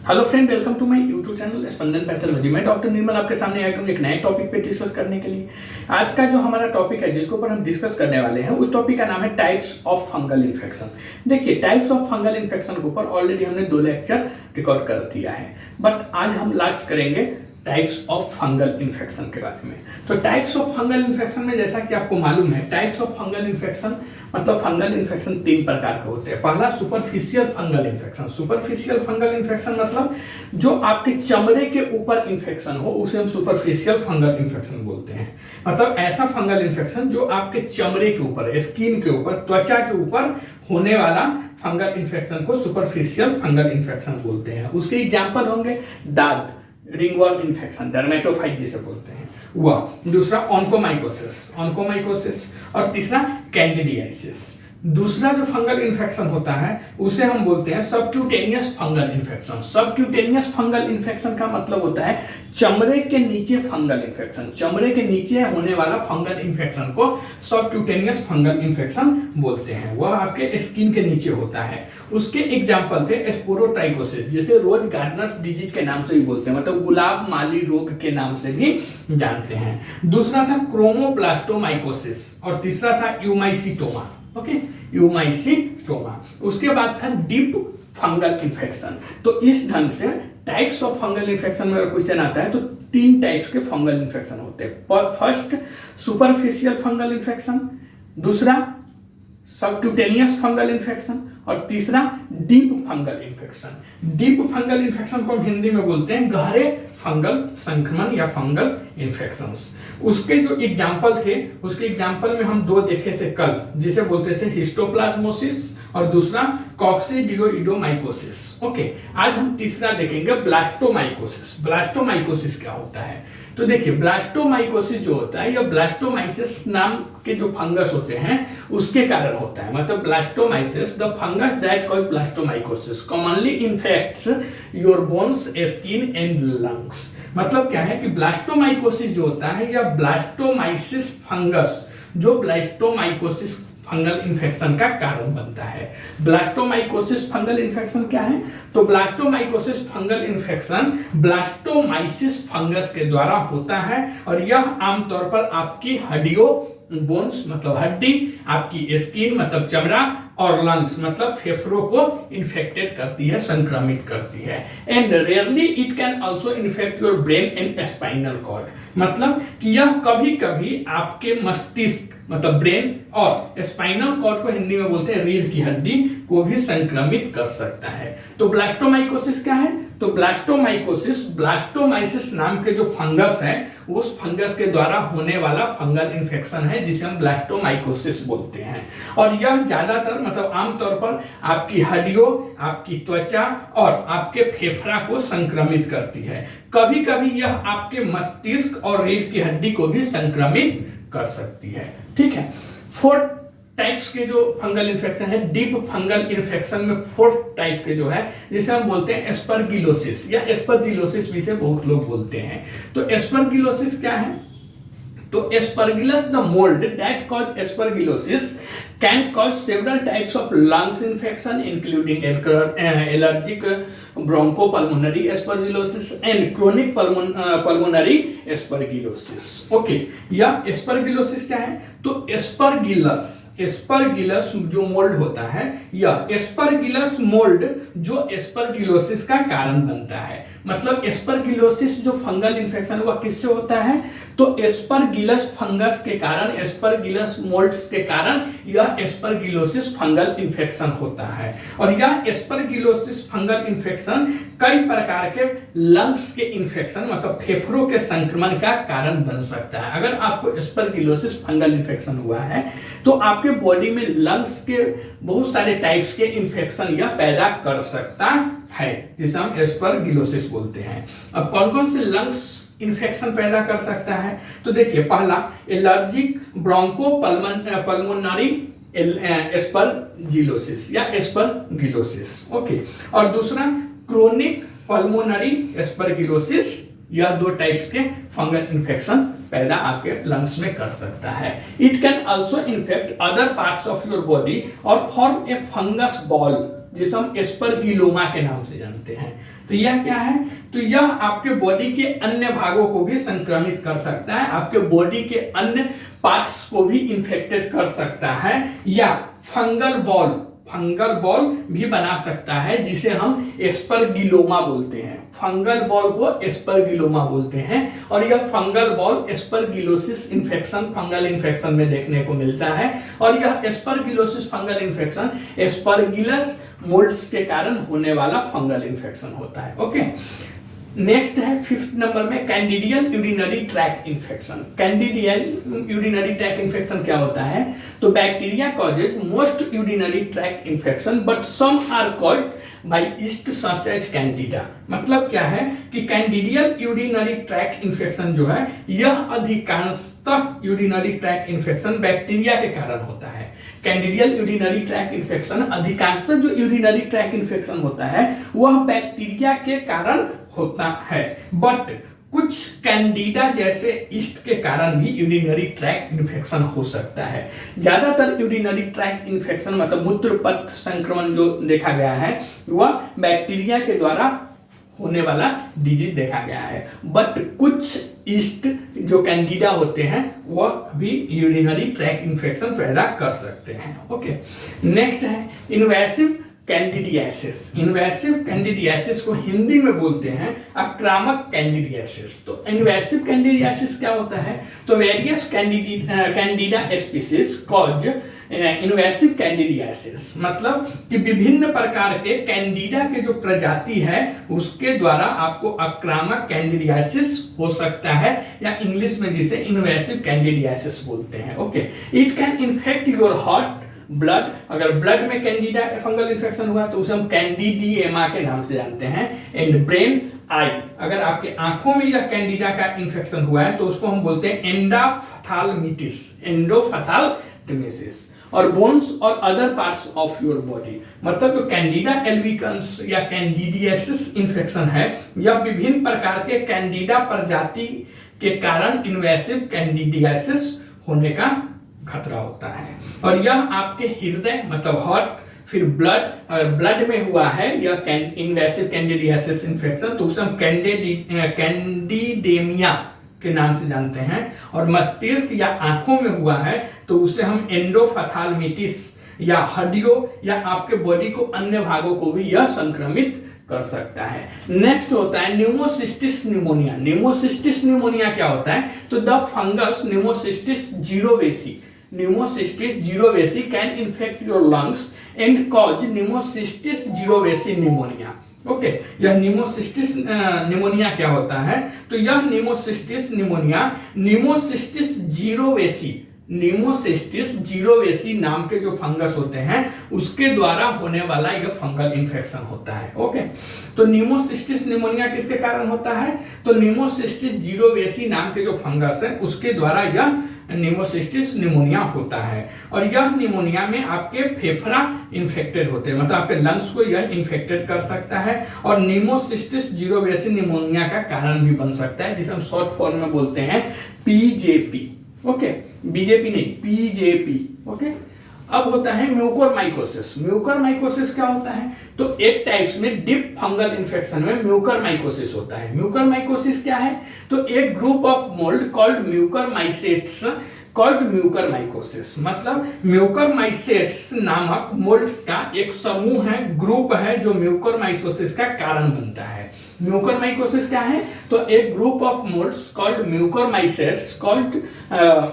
Hello friend, welcome to my YouTube channel Spandan pathology. मैं doctor Nirmal आपके सामने आया हूँ एक नए टॉपिक पे डिस्कस करने के लिए। आज का जो हमारा टॉपिक है जिसके ऊपर हम डिस्कस करने वाले हैं उस टॉपिक का नाम है टाइप्स ऑफ फंगल इन्फेक्शन। देखिए, टाइप्स ऑफ फंगल इन्फेक्शन के ऊपर ऑलरेडी हमने 2 लेक्चर रिकॉर्ड कर दिया है, बट आज हम लास्ट करेंगे टाइप्स ऑफ फंगल इन्फेक्शन के बारे में। तो टाइप्स ऑफ फंगल इन्फेक्शन में जैसा कि आपको मालूम है, टाइप्स ऑफ फंगल इन्फेक्शन मतलब फंगल इन्फेक्शन 3 प्रकार के होते हैं। पहला superficial fungal infection. Superficial fungal infection मतलब जो आपके चमड़े के ऊपर इन्फेक्शन हो उसे हम सुपरफिशियल फंगल इन्फेक्शन बोलते हैं। मतलब ऐसा फंगल इन्फेक्शन जो आपके चमड़े के ऊपर, स्किन के ऊपर, त्वचा के ऊपर होने वाला फंगल इन्फेक्शन को सुपरफिशियल फंगल इन्फेक्शन बोलते हैं। उसके एग्जाम्पल होंगे दाद, रिंगवर्म इन्फेक्शन, डर्मेटोफाइट जिसे बोलते हैं वह, दूसरा ऑन्कोमाइकोसिस और तीसरा कैंडिडियासिस। दूसरा जो फंगल इन्फेक्शन होता है उसे हम बोलते हैं subcutaneous fungal infection. Subcutaneous fungal infection का मतलब होता है चमड़े के नीचे फंगल इन्फेक्शन। चमड़े के नीचे होने वाला फंगल इन्फेक्शन को सबक्यूटेनियस फंगल इन्फेक्शन बोलते हैं। वह आपके स्किन के नीचे होता है। उसके एग्जाम्पल थे स्पोरोट्राइकोसिस, जिसे रोज गार्डनर्स डिजीज के नाम से भी बोलते हैं, मतलब गुलाब माली रोग के नाम से भी जानते हैं। दूसरा था क्रोमोप्लास्टोमाइकोसिस और तीसरा था यूमाइसीटोमा। ओके, यूमाइसीटोमा। उसके बाद था डीप फंगल इन्फेक्शन। तो इस ढंग से टाइप्स ऑफ फंगल इन्फेक्शन में अगर क्वेश्चन आता है तो 3 टाइप्स के फंगल इन्फेक्शन होते हैं। फर्स्ट सुपरफिशियल फंगल इन्फेक्शन, दूसरा सबक्यूटेनियस फंगल इन्फेक्शन और तीसरा deep fungal infection. Deep fungal infection को हम हिंदी में बोलते हैं गहरे फंगल संक्रमण या फंगल इन्फेक्शंस। उसके जो एग्जाम्पल थे, उसके एग्जाम्पल में हम 2 देखे थे कल, जिसे बोलते थे हिस्टोप्लाज्मोसिस और दूसरा कॉक्सीडियोइडोमाइकोसिस। ओके, आज हम तीसरा देखेंगे ब्लास्टोमाइकोसिस। ब्लास्टोमाइकोसिस क्या होता है? तो देखिए, ब्लास्टोमाइकोसिस जो होता है यह ब्लास्टोमाइसिस नाम के जो फंगस होते हैं उसके कारण होता है। मतलब blastomycosis, the fungus that cause blastomycosis commonly infects your bones, skin and lungs. मतलब क्या है कि ब्लास्टोमाइकोसिस जो होता है यह ब्लास्टोमाइसिस फंगस जो ब्लास्टोमाइकोसिस फंगल इन्फेक्शन का कारण बनता है। ब्लास्टोमाइकोसिस फंगल इन्फेक्शन क्या है? तो blastomycosis fungal infection blastomycosis fungus के द्वारा होता है और यह आमतौर पर आपकी हड्डियों, बोन्स मतलब हड्डी, आपकी स्किन मतलब चमड़ा और लंग्स मतलब फेफड़ों को इन्फेक्टेड करती है, संक्रमित करती है। And rarely it can also infect your brain and spinal cord. मतलब कि यह कभी कभी आपके मस्तिष्क मतलब ब्रेन और स्पाइनल कॉर्ड को हिंदी में बोलते हैं रीढ़ की हड्डी को भी संक्रमित कर सकता है। तो ब्लास्टोमाइकोसिस क्या है? तो ब्लास्टोमाइकोसिस ब्लास्टोमाइसिस नाम के जो फंगस है उस फंगस के द्वारा होने वाला फंगल इन्फेक्शन है जिसे हम ब्लास्टोमाइकोसिस बोलते हैं। और यह ज्यादातर मतलब आमतौर पर आपकी हड्डियों, आपकी त्वचा और आपके फेफड़ा को संक्रमित करती है। कभी कभी यह आपके मस्तिष्क और रीढ़ की हड्डी को भी संक्रमित कर सकती है। ठीक है। 4 टाइप्स के जो फंगल इन्फेक्शन है, डीप फंगल इन्फेक्शन में 4 टाइप के जो है जिसे हम बोलते हैं एस्परगिलोसिस या एस्परजिलोसिस भी से बहुत लोग बोलते हैं। तो एस्परगिलोसिस क्या है? तो Aspergillus the mould that cause aspergillosis can cause several types of lungs infection including allergic bronchopulmonary aspergillosis and chronic pulmonary aspergillosis। Okay, यह एस्परगिलोसिस क्या है? तो एस्परगिलस जो मोल्ड होता है, यह एस्परगिलस मोल्ड जो एस्परगिलोसिस का कारण बनता है। मतलब एस्परगिलोसिस जो फंगल इन्फेक्शन वह किससे होता है? तो एस्परगिलस फंगस के कारण, एस्परगिलस मोल्ड्स के कारण यह एस्परगिलोसिस फंगल इन्फेक्शन होता है। और यह एस्परगिलोसिस फंगल इन्फेक्शन कई प्रकार के लंग्स के इन्फेक्शन मतलब फेफड़ों के संक्रमण का कारण बन सकता है। अगर आपको एस्परगिलोसिस फंगल इन्फेक्शन हुआ है तो आपके बॉडी में लंग्स के बहुत सारे टाइप्स के इन्फेक्शन यह पैदा कर सकता है, जिसे हम एस्परगिलोसिस बोलते हैं। अब कौन कौन से लंग्स इन्फेक्शन पैदा कर सकता है? तो देखिए, पहला एलर्जिक ब्रोंकोपल्मोनरी एस्परजिलोसिस या एस्परगिलोसिस। ओके, और दूसरा क्रोनिक पल्मोनरी एस्परगिलोसिस। यह 2 टाइप्स के फंगल इन्फेक्शन पैदा आपके लंग्स में कर सकता है। It can also infect other parts of your body और फॉर्म ए फंगस बॉल जिसे हम एस्परगिलोमा के नाम से जानते हैं। तो यह क्या है, तो यह आपके बॉडी के अन्य भागों को भी संक्रमित कर सकता है, आपके बॉडी के अन्य पार्ट्स को भी इंफेक्टेड कर सकता है, या फंगल बॉल भी बना सकता है, जिसे हम एस्परगिलोमा बोलते हैं। फंगल बॉल को एस्परगिलोमा बोलते हैं, और यह fungal ball aspergillosis infection, fungal infection में देखने को मिलता है। और यह aspergillosis fungal infection Aspergillus moulds के कारण होने वाला फंगल इन्फेक्शन होता है। ओके, नेक्स्ट है 5th नंबर में candidal urinary tract infection. Candidal urinary tract infection क्या होता है, तो bacteria causes most urinary tract infection but some are caused by yeast such as Candida. मतलब क्या है कि कैंडिडियल यूरिनरी ट्रैक इन्फेक्शन जो है, यह अधिकांशतः यूरिनरी ट्रैक इन्फेक्शन बैक्टीरिया के कारण होता है। कैंडिडियल यूरिनरी ट्रैक इन्फेक्शन अधिकांशतः जो यूरिनरी ट्रैक इन्फेक्शन होता है वह बैक्टीरिया के कारण होता है, बट कुछ कैंडिडा जैसे ईस्ट के कारण भी यूरिनरी ट्रैक इन्फेक्शन हो सकता है। ज्यादातर यूरिनरी ट्रैक इन्फेक्शन मतलब मूत्र पथ संक्रमण जो देखा गया है वह बैक्टीरिया के द्वारा होने वाला डिजीज देखा गया है, बट कुछ ईस्ट जो कैंडिडा होते हैं वह भी यूरिनरी ट्रैक इन्फेक्शन पैदा कर सकते हैं। ओके, नेक्स्ट है इन्वेसिव कैंडिडियासिस। इन्वेसिव कैंडिडियासिस को हिंदी में बोलते हैं आक्रामक कैंडिडियासिस। तो इन्वेसिव कैंडिडियासिस क्या होता है, तो various Candida species cause invasive candidiasis, मतलब कि विभिन्न प्रकार के कैंडिडा के जो प्रजाति है उसके द्वारा आपको आक्रामक कैंडिडियासिस हो सकता है, या इंग्लिश में जिसे इन्वेसिव कैंडिडियासिस बोलते हैं। Okay, it can infect your heart, blood, अगर ब्लड में कैंडिडा फंगल इन्फेक्शन हुआ तो उसे हम कैंडिडिएमा के नाम से जानते हैं, एंड ब्रेन, आई, अगर आपके आंखों में यह कैंडिडा का इन्फेक्शन हुआ है तो उसको हम बोलते हैं एंडोफथालमिटिस, एंडोफथालमिटिस, और बोन्स और other parts of your body. मतलब जो कैंडिडा एल्बिकन्स या कैंडिडियासिस इन्फेक्शन है यह विभिन्न प्रकार के कैंडिडा प्रजाति के कारण इन्वेसिव कैंडिडियासिस होने का खतरा होता है। और यह आपके हृदय मतलब हार्ट, फिर ब्लड, अगर ब्लड में हुआ है यह इन्वेसिव कैंडिडियासिस इन्फेक्शन तो उसे हम कैंडिडेमिया के नाम से जानते हैं, और मस्तिष्क या आंखों में हुआ है तो उसे हम एंडोफथालमिटिस या हड्डियों या आपके बॉडी को अन्य भागों को भी यह संक्रमित कर सकता है। नेक्स्ट होता है न्यूमोसिस्टिस न्यूमोनिया। न्यूमोसिस्टिस न्यूमोनिया क्या होता है, तो the fungus Pneumocystis jirovecii can infect your lungs and cause Pneumocystis jirovecii pneumonia. Okay, यह न्यूमोसिस्टिस न्यूमोनिया क्या होता है, तो यह न्यूमोसिस्टिस न्यूमोनिया न्यूमोसिस्टिस जीरोवेसी नाम के जो फंगस होते हैं उसके द्वारा होने वाला यह फंगल इन्फेक्शन होता है। ओके, तो न्यूमोसिस्टिस न्यूमोनिया किसके कारण होता है, तो न्यूमोसिस्टिस जीरोवेसी नाम के जो फंगस है उसके द्वारा यह न्यूमोसिस्टिस न्यूमोनिया होता है। और यह न्यूमोनिया में आपके फेफड़ा इन्फेक्टेड होते हैं, मतलब आपके लंग्स को यह इन्फेक्टेड कर सकता है, और न्यूमोसिस्टिस जीरोवेसी न्यूमोनिया का कारण भी बन सकता है, जिसे हम शॉर्ट फॉर्म में बोलते हैं पीजेपी। ओके, बीजेपी नहीं, पीजेपी। ओके, अब होता है म्यूकोरमाइकोसिस। म्यूकोरमाइकोसिस क्या होता है, तो एक टाइप्स में डीप फंगल इन्फेक्शन में म्यूकोरमाइकोसिस होता है। म्यूकोरमाइकोसिस क्या है, तो एक group of mold called mucormycetes called mucormycosis, मतलब म्यूकोरमाइसेट्स नामक मोल्ड्स का एक समूह है, ग्रुप है जो म्यूकोरमाइकोसिस का कारण बनता है। म्यूकोरमाइकोसिस क्या है, तो एक group of molds called mucormycetes called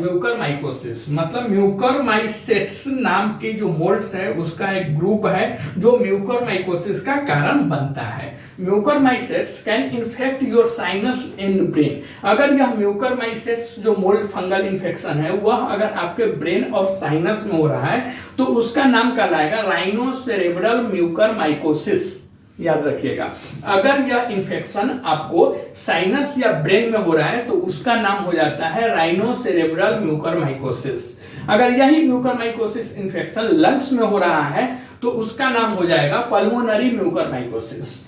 mucormycosis, मतलब म्यूकोरमाइसेट्स नाम के जो मोल्ड्स है उसका एक ग्रुप है जो म्यूकोरमाइकोसिस का कारण बनता है। Mucormycetes can infect your sinus and brain. अगर यह म्यूकोरमाइसेट्स जो मोल्ड फंगल इन्फेक्शन है वह अगर आपके ब्रेन और साइनस में हो रहा है तो उसका नाम कहलाएगा राइनोसेरेब्रल म्यूकोरमाइकोसिस। याद रखिएगा, अगर यह इंफेक्शन आपको साइनस या ब्रेन में हो रहा है तो उसका नाम हो जाता है राइनोसेरेब्रल म्यूकोरमाइकोसिस। अगर यही म्यूकोरमाइकोसिस इंफेक्शन लंग्स में हो रहा है तो उसका नाम हो जाएगा पल्मोनरी म्यूकोरमाइकोसिस।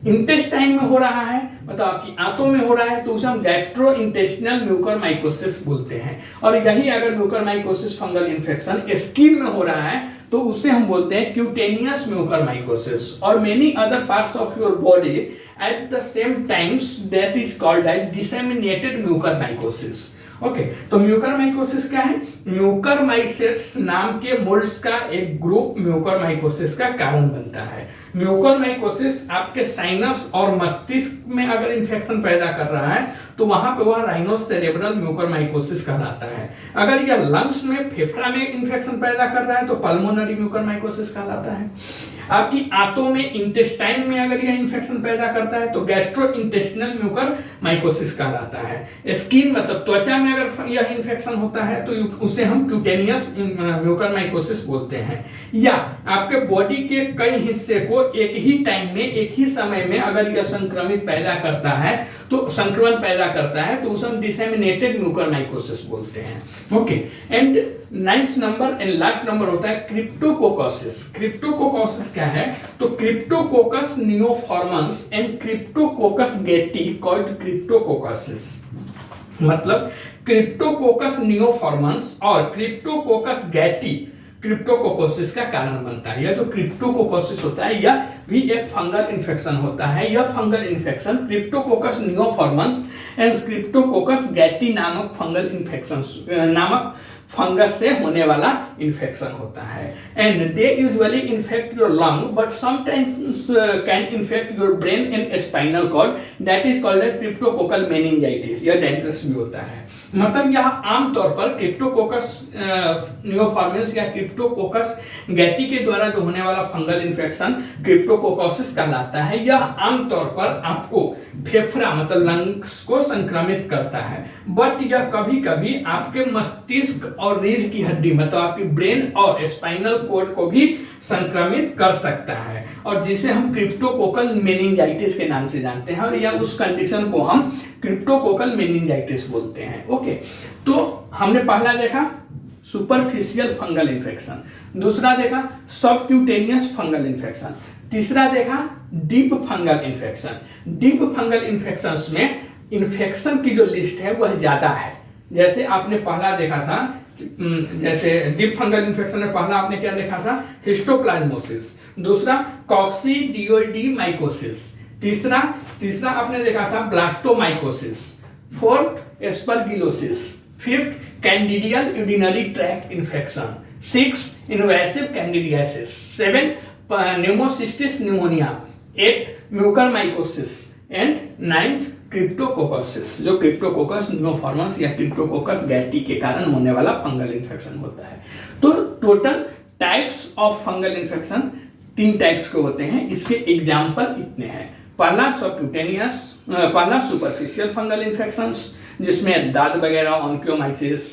इंटेस्टाइन में हो रहा है, मतलब आपकी आंतों में हो रहा है तो उसे हम गैस्ट्रो इंटेस्टिनल म्यूकोरमाइकोसिस बोलते हैं। और यही अगर म्यूकोरमाइकोसिस फंगल इंफेक्शन स्किन में हो रहा है तो उसे हम बोलते हैं क्यूटेनियस म्यूकरमाइकोसिस। और many other parts of your body at the same times, that is called as disseminated mucormycosis. Okay, तो म्यूकरमाइकोसिस क्या है? म्यूकरमाइसेट्स नाम के मोल्ड्स का एक ग्रुप म्यूकरमाइकोसिस का कारण बनता है। म्यूकरमाइकोसिस आपके साइनस और मस्तिष्क में अगर इंफेक्शन पैदा कर रहा है तो वहां पे वह राइनोसेरेब्रल म्यूकरमाइकोसिस कहलाता है। अगर यह लंग्स में, फेफड़ा में इंफेक्शन पैदा कर रहा है तो पल्मोनरी म्यूकरमाइकोसिस कहलाता है। आपकी आंतों में, इंटेस्टाइन में अगर यह इंफेक्शन पैदा करता है तो गैस्ट्रोइंटेस्टिनल म्यूकरमाइकोसिस कहलाता है। स्किन मतलब त्वचा में अगर यह इंफेक्शन होता है तो उसे हम क्यूटेनियस म्यूकरमाइकोसिस बोलते हैं। या आपके बॉडी के कई हिस्से को एक ही टाइम में, एक ही समय में अगर यह संक्रमित पैदा करता है तो संक्रमण पैदा करता है तो उसे हम डिसेमिनेटेड म्यूकरमाइकोसिस बोलते हैं। Okay, and 9th number and last number होता है क्रिप्टोकोकोसिस। क्रिप्टोकोकोसिस क्या है? तो Cryptococcus neoformans and Cryptococcus Getty called cryptococcosis. मतलब क्रिप्टोकोकस नियोफॉर्मन्स और क्रिप्टोकोकस गैटी क्रिप्टोकोकोसिस का कारण बनता है। यह जो क्रिप्टोकोकोसिस होता है यह भी एक फंगल इन्फेक्शन होता है। यह fungal infection Cryptococcus neoformans and Cryptococcus gattii नामक फंगल इन्फेक्शन नामक फंगस से होने वाला इन्फेक्शन होता है। And they usually infect your lung but sometimes can infect your brain and spinal cord, that is called as cryptococcal meningitis. यह dangerous भी होता है। मतलब यह आमतौर पर क्रिप्टोकोकस नियोफॉर्मन्स या क्रिप्टोकोकस गैटी के द्वारा जो होने वाला फंगल इन्फेक्शन क्रिप्टोकोकोसिस कहलाता है। यह आमतौर पर आपको फेफड़ा मतलब लंग्स को संक्रमित करता है, बट यह कभी कभी आपके मस्तिष्क और रीढ़ की हड्डी मतलब आपकी ब्रेन और स्पाइनल कॉर्ड को भी संक्रमित कर सकता है, और जिसे हम क्रिप्टोकोकल मेनिंजाइटिस के नाम से जानते हैं। और या उस कंडीशन को हम क्रिप्टोकोकल मेनिंजाइटिस बोलते हैं। ओके, तो हमने पहला देखा सुपरफिशियल फंगल इन्फेक्शन, दूसरा देखा सबक्यूटेनियस फंगल इन्फेक्शन, तीसरा देखा deep fungal infection. Deep fungal infections में इन्फेक्शन की जो लिस्ट है वह ज्यादा है। जैसे आपने पहला देखा था, जैसे डीप फंगल इन्फेक्शन में पहला आपने क्या देखा था? हिस्टोप्लाज्मोसिस, दूसरा कॉक्सीडियोइडीमाइकोसिस, तीसरा आपने देखा था blastomycosis, fourth aspergillosis, fifth candidal urinary tract infection, six invasive candidiasis, seven pneumocystis pneumonia, eight mucormycosis and ninth cryptococcosis, जो क्रिप्टोकोकस नियोफॉर्मन्स या क्रिप्टोकोकस गैटी के कारण होने वाला फंगल इन्फेक्शन होता है। तो total types of fungal infection 3 types के होते हैं। इसके एग्जाम्पल इतने हैं। पहला सबक्यूटेनियस, पहला सुपरफिशियल फंगल इन्फेक्शंस जिसमें दाद वगैरह ऑन्क्योमाइसिस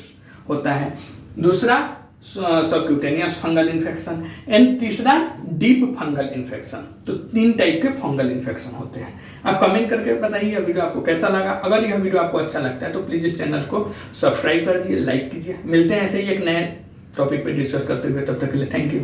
होता है, दूसरा सबक्यूटेनियस फंगल इन्फेक्शन एंड तीसरा डीप फंगल इन्फेक्शन। तो 3 टाइप के फंगल इन्फेक्शन होते हैं। आप कमेंट करके बताइए यह वीडियो आपको कैसा लगा। अगर यह वीडियो आपको अच्छा लगता है तो प्लीज इस चैनल को सब्सक्राइब कर दीजिए, लाइक कीजिए। मिलते हैं ऐसे ही एक नए टॉपिक पे डिस्कस करते हुए, तब तक के लिए थैंक यू।